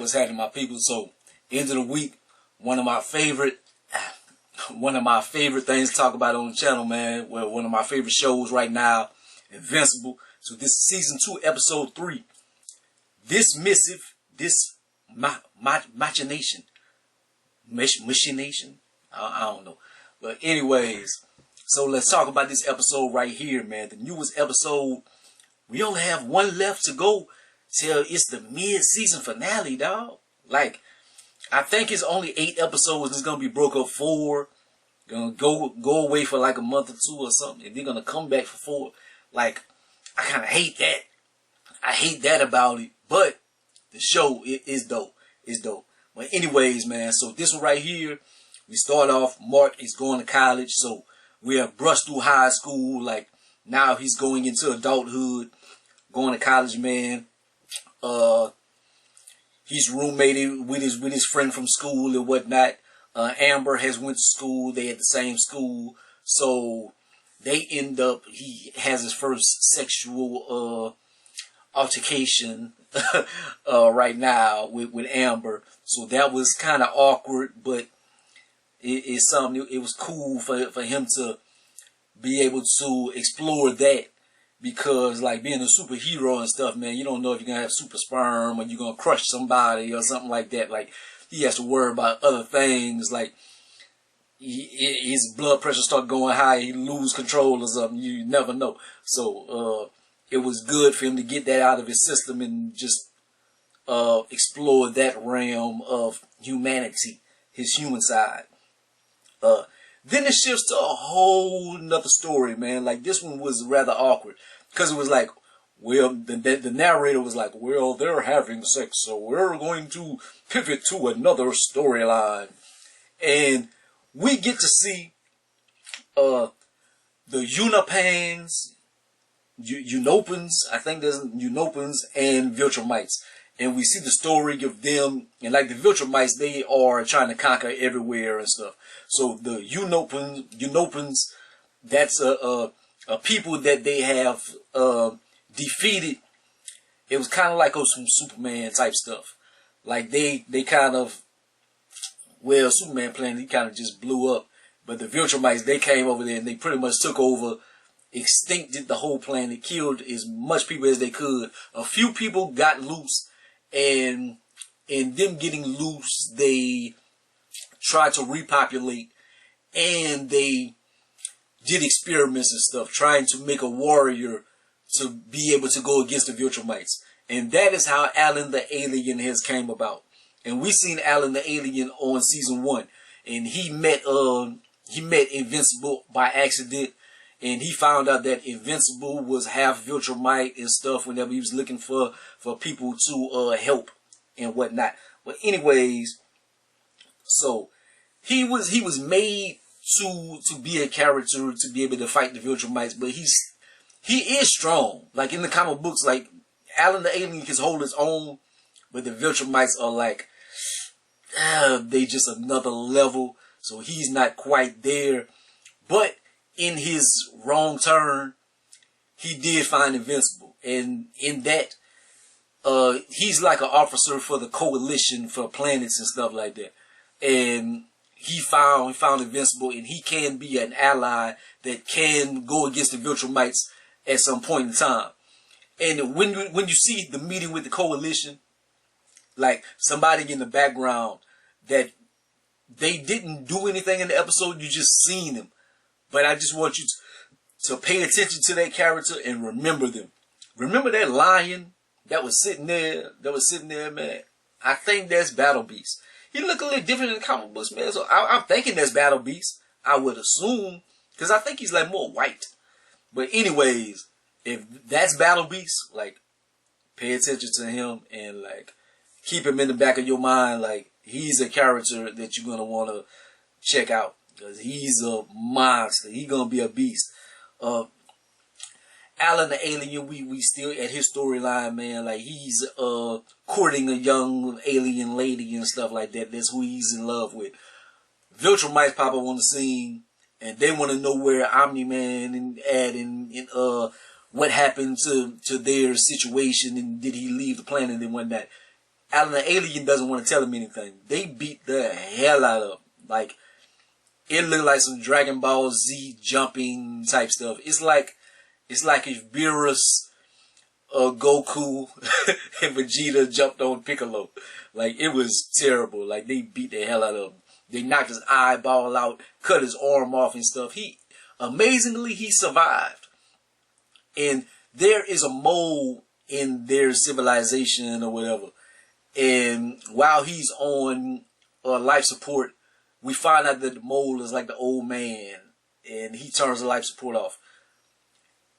What's happening, my people? So, end of the week, one of my favorite things to talk about on the channel, man. Well, one of my favorite shows right now, Invincible. So this is season 2, episode 3. This missive, machination, I don't know. But anyways, so let's talk about this episode right here, man. The newest episode. We only have one left to go till it's the mid-season finale, dog. Like, I think it's only 8 episodes. It's gonna be broke up 4. Gonna go away for like a month or 2 or something, and they're gonna come back for 4. Like, I kind of hate that. I hate that about it. But the show is dope. It's dope. But anyways, man. So this one right here, we start off. Mark is going to college, so we have brushed through high school. Like, now he's going into adulthood, going to college, man. He's roommated with his friend from school and whatnot. Amber has went to school. They at the same school, so they end up. He has his first sexual altercation right now with Amber. So that was kind of awkward, but it's something. It was cool for him to be able to explore that. Because, like, being a superhero and stuff, man, you don't know if you're going to have super sperm or you're going to crush somebody or something like that. Like, he has to worry about other things. Like, his blood pressure start going high, he lose control or something. You never know. So, it was good for him to get that out of his system and just explore that realm of humanity, his human side. Then it shifts to a whole nother story, man. Like, this one was rather awkward. Because it was like, well, the narrator was like, well, they're having sex, so we're going to pivot to another storyline. And we get to see the Unopans, I think there's Unopans and Viltrumites. And we see the story of them, and like the Viltrumites, they are trying to conquer everywhere and stuff. So the Unopans, that's a people that they have defeated. It was kind of like some Superman type stuff. Like they kind of, well, Superman planet, he kind of just blew up. But the Viltrumites, they came over there and they pretty much took over, extincted the whole planet, killed as much people as they could. A few people got loose. And in them getting loose, they tried to repopulate, and they did experiments and stuff, trying to make a warrior to be able to go against the Viltrumites. And that is how Alan the Alien has came about. And we seen Alan the Alien on season 1, and he met Invincible by accident. And he found out that Invincible was half Viltrumite and stuff whenever he was looking for people to help and whatnot. But anyways, so he was made to be a character to be able to fight the Viltrumites, but he is strong. Like in the comic books, like Alan the Alien can hold his own, but the Viltrumites are like they just another level. So he's not quite there, but in his wrong turn, he did find Invincible. And in that, he's like an officer for the coalition for planets and stuff like that. And he found Invincible, and he can be an ally that can go against the Viltrumites at some point in time. And when you see the meeting with the coalition, like somebody in the background that they didn't do anything in the episode, you just seen them. But I just want you to pay attention to that character and remember them. Remember that lion that was sitting there, man? I think that's Battle Beast. He look a little different in the comic books, man. So I'm thinking that's Battle Beast. I would assume, because I think he's like more white. But anyways, if that's Battle Beast, like, pay attention to him and like keep him in the back of your mind. Like, he's a character that you're gonna want to check out. Because he's a monster. He's going to be a beast. Alan the Alien, we still at his storyline, man. Like, he's courting a young alien lady and stuff like that. That's who he's in love with. Viltrumites pop up on the scene, and they want to know where Omni-Man and what happened to their situation, and did he leave the planet and whatnot. Alan the alien doesn't want to tell him anything. They beat the hell out of him. Like, it looked like some Dragon Ball Z jumping type stuff. It's like if Beerus, Goku, and Vegeta jumped on Piccolo. Like, it was terrible. Like, they beat the hell out of him. They knocked his eyeball out, cut his arm off and stuff. Amazingly, he survived. And there is a mole in their civilization or whatever. And while he's on life support, we find out that the mole is like the old man. And he turns the life support off.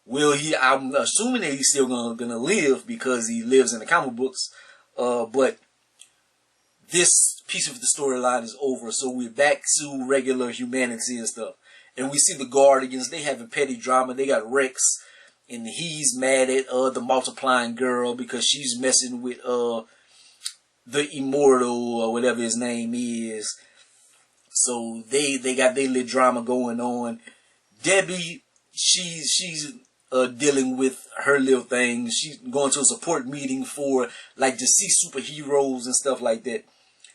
Well, I'm assuming that he's still gonna live because he lives in the comic books. But this piece of the storyline is over. So we're back to regular humanity and stuff. And we see the Guardians. They having petty drama. They got Rex. And he's mad at the multiplying girl because she's messing with the Immortal or whatever his name is. So they got their little drama going on. Debbie, she's dealing with her little thing. She's going to a support meeting for like deceased superheroes and stuff like that.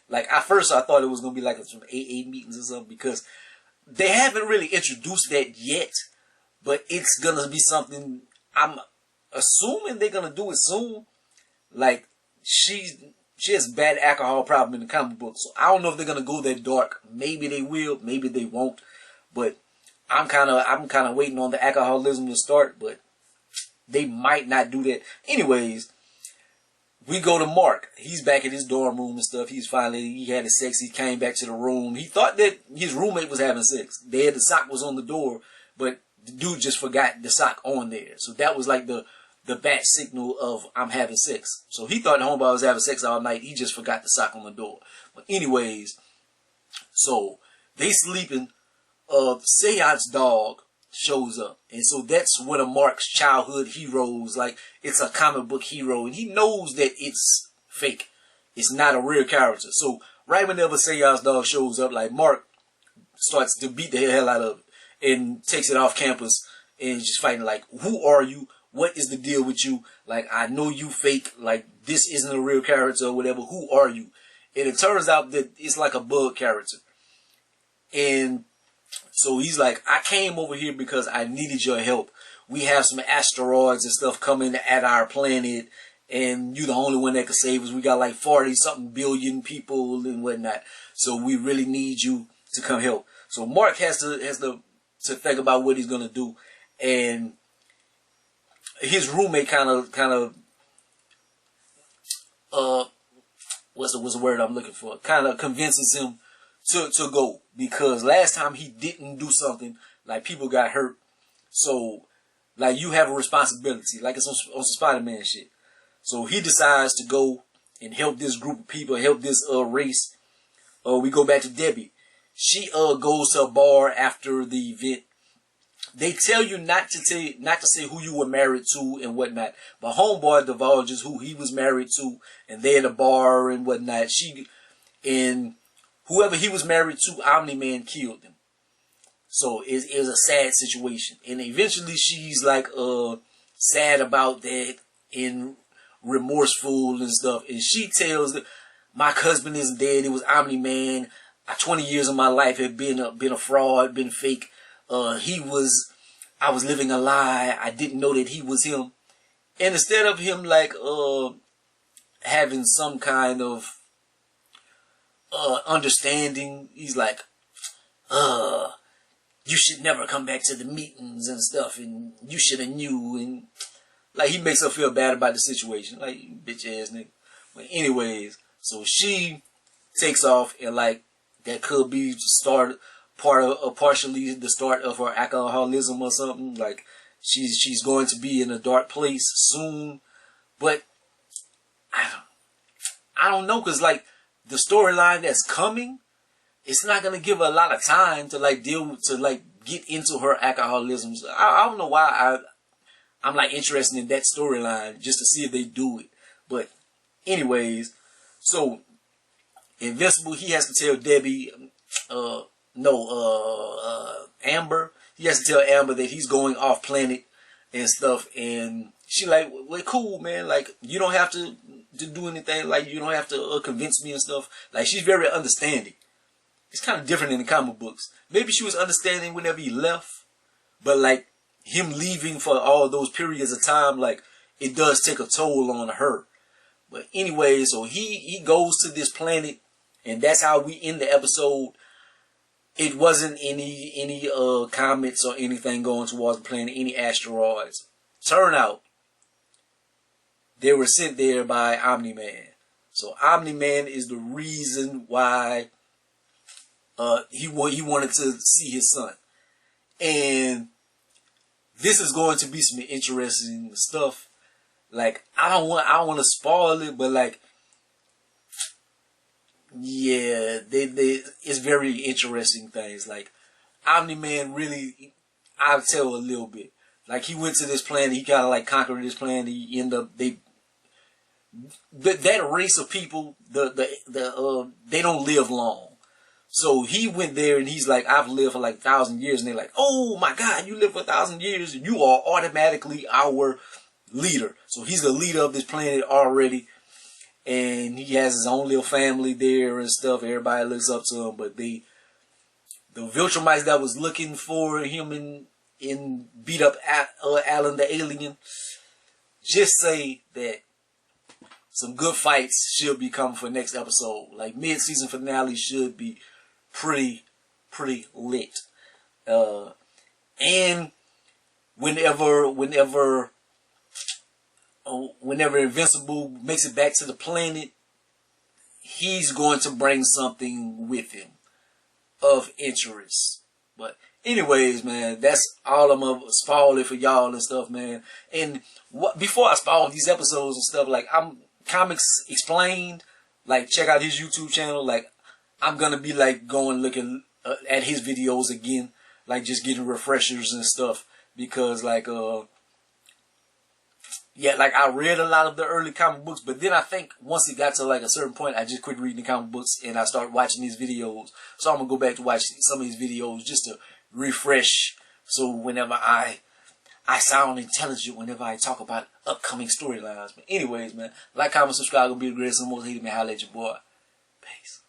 Like at first I thought it was gonna be like some AA meetings or something because they haven't really introduced that yet. But it's gonna be something. I'm assuming they're gonna do it soon. Like she has bad alcohol problem in the comic book, so I don't know if they're gonna go that dark. Maybe they will, maybe they won't. But I'm kind of waiting on the alcoholism to start. But they might not do that. Anyways, we go to Mark. He's back in his dorm room and stuff. He had his sex. He came back to the room. He thought that his roommate was having sex. The sock was on the door, but the dude just forgot the sock on there. So that was like the bat signal of I'm having sex. So he thought the homeboy was having sex all night. He just forgot the sock on the door. But anyways, so they sleeping. Seance dog shows up. And so that's one of Mark's childhood heroes. Like, it's a comic book hero. And he knows that it's fake. It's not a real character. So right whenever Seance dog shows up, like, Mark starts to beat the hell out of it. And takes it off campus and just fighting like, who are you? What is the deal with you? Like, I know you fake. Like, this isn't a real character or whatever. Who are you? And it turns out that it's like a bug character. And so he's like, I came over here because I needed your help. We have some asteroids and stuff coming at our planet. And you're the only one that can save us. We got like 40-something billion people and whatnot. So we really need you to come help. So Mark has to think about what he's gonna do, and his roommate kind of what's the word I'm looking for? Kind of convinces him to go because last time he didn't do something, like people got hurt, so like you have a responsibility, like it's on Spider-Man shit. So he decides to go and help this group of people, help this race. We go back to Debbie. She goes to a bar after the event. They tell you not to say who you were married to and whatnot. But homeboy divulges who he was married to, and they're in a bar and whatnot. And whoever he was married to, Omni-Man killed him. So it was a sad situation. And eventually she's like sad about that and remorseful and stuff. And she tells that my husband isn't dead. It was Omni-Man. 20 years of my life had been a fraud, been fake. I was living a lie. I didn't know that he was him. And instead of him like having some kind of understanding, he's like, you should never come back to the meetings and stuff, and you should have knew. And like he makes her feel bad about the situation, like bitch ass nigga. But anyways, so she takes off, and like that could be partially the start of her alcoholism or something. Like she's going to be in a dark place soon, but I don't know, cause like the storyline that's coming, it's not gonna give her a lot of time to like get into her alcoholism. So I don't know why I'm like interested in that storyline just to see if they do it. But anyways, so Invincible, he has to tell Debbie, Amber. He has to tell Amber that he's going off planet and stuff. And she like, well, cool, man. Like, you don't have to to do anything. Like, you don't have to convince me and stuff. Like, she's very understanding. It's kind of different in the comic books. Maybe she was understanding whenever he left, but like him leaving for all those periods of time, like it does take a toll on her. But anyway, so he goes to this planet, and that's how we end the episode. It wasn't any comets or anything going towards the planet, any asteroids. Turn out they were sent there by Omni-Man. So Omni-Man is the reason why he wanted to see his son. And this is going to be some interesting stuff. Like, I don't want to spoil it, but like, yeah, it's very interesting things. Like, Omni-Man really, I'll tell a little bit. Like, he went to this planet, he kind of like conquered this planet. He ended up, that race of people, they don't live long. So he went there and he's like, I've lived for like 1,000 years. And they're like, oh my God, you live for 1,000 years. You are automatically our leader. So he's the leader of this planet already. And he has his own little family there and stuff. Everybody looks up to him. But the Viltrumites that was looking for him in beat up Alan the alien, just say that some good fights should be coming for next episode. Like, mid-season finale should be pretty lit. And whenever Invincible makes it back to the planet, he's going to bring something with him of interest. But anyways, man, that's all I'm gonna spoil it for y'all and stuff, man. And before I spoil these episodes and stuff, like, I'm Comics Explained, like, check out his YouTube channel. Like, I'm gonna be like going looking at his videos again, like just getting refreshers and stuff, because like yeah, like I read a lot of the early comic books, but then I think once it got to like a certain point, I just quit reading the comic books and I started watching these videos. So I'm gonna go back to watch some of these videos just to refresh. So whenever I sound intelligent whenever I talk about upcoming storylines. But anyways, man, like, comment, subscribe, gonna be the greatest and most hated man. Holla at your boy. Peace.